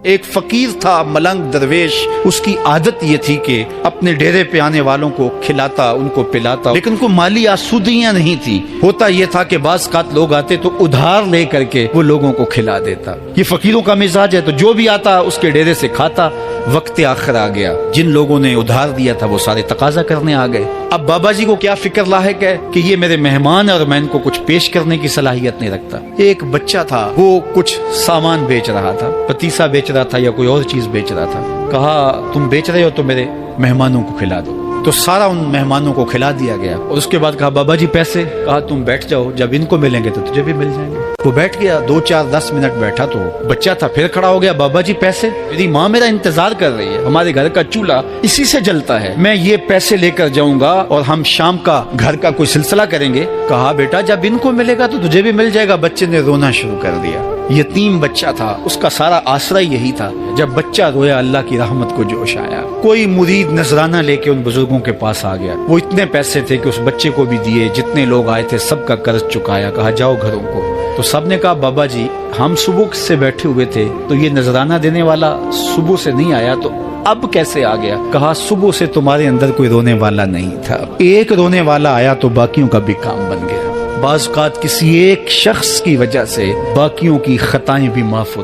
ایک فقیر تھا ملنگ درویش، اس کی عادت یہ تھی کہ اپنے ڈیرے پہ آنے والوں کو کھلاتا، ان کو پلاتا، لیکن کو مالی آسودگیاں نہیں تھی۔ ہوتا یہ تھا کہ بعض اوقات لوگ آتے تو ادھار لے کر کے وہ لوگوں کو کھلا دیتا۔ یہ فقیروں کا مزاج ہے، تو جو بھی آتا اس کے ڈیرے سے کھاتا۔ وقت آخر آ گیا، جن لوگوں نے ادھار دیا تھا وہ سارے تقاضا کرنے آ گئے۔ اب بابا جی کو کیا فکر لاحق ہے کہ یہ میرے مہمان اور میں ان کو کچھ پیش کرنے کی صلاحیت نہیں رکھتا۔ ایک بچہ تھا، وہ کچھ سامان بیچ رہا تھا، پتیسا بیچ رہا تھا یا کوئی اور چیز بیچ رہا تھا۔ کہا تم بیچ رہے ہو تو میرے مہمانوں کو کھلا دو۔ تو سارا ان مہمانوں کو کھلا دیا گیا، اور اس کے بعد کہا بابا جی پیسے؟ کہا تم بیٹھ جاؤ، جب ان کو ملیں گے تو تجھے بھی مل جائیں گے۔ وہ بیٹھ گیا، 2 4 10 منٹ بیٹھا تو بچہ تھا، پھر کھڑا ہو گیا، بابا جی پیسے؟ میری ماں میرا انتظار کر رہی ہے، ہمارے گھر کا چولہا اسی سے جلتا ہے، میں یہ پیسے لے کر جاؤں گا اور ہم شام کا گھر کا کوئی سلسلہ کریں گے۔ کہا بیٹا جب ان کو ملے گا تو تجھے بھی مل جائے گا۔ بچے نے رونا شروع کر دیا۔ یتیم بچہ تھا، اس کا سارا آسرا یہی تھا۔ جب بچہ رویا اللہ کی رحمت کو جوش آیا۔ کوئی مرید نذرانہ لے کے ان بزرگوں کے پاس آ گیا، وہ اتنے پیسے تھے کہ اس بچے کو بھی دیے، جتنے لوگ آئے تھے سب کا قرض چکایا۔ کہا جاؤ گھروں کو۔ تو سب نے کہا بابا جی ہم صبح سے بیٹھے ہوئے تھے تو یہ نذرانہ دینے والا صبح سے نہیں آیا، تو اب کیسے آ گیا؟ کہا صبح سے تمہارے اندر کوئی رونے والا نہیں تھا، ایک رونے والا آیا تو باقیوں کا بھی کام بن گیا۔ بعض اوقات کسی ایک شخص کی وجہ سے باقیوں کی خطائیں بھی معاف ہوتی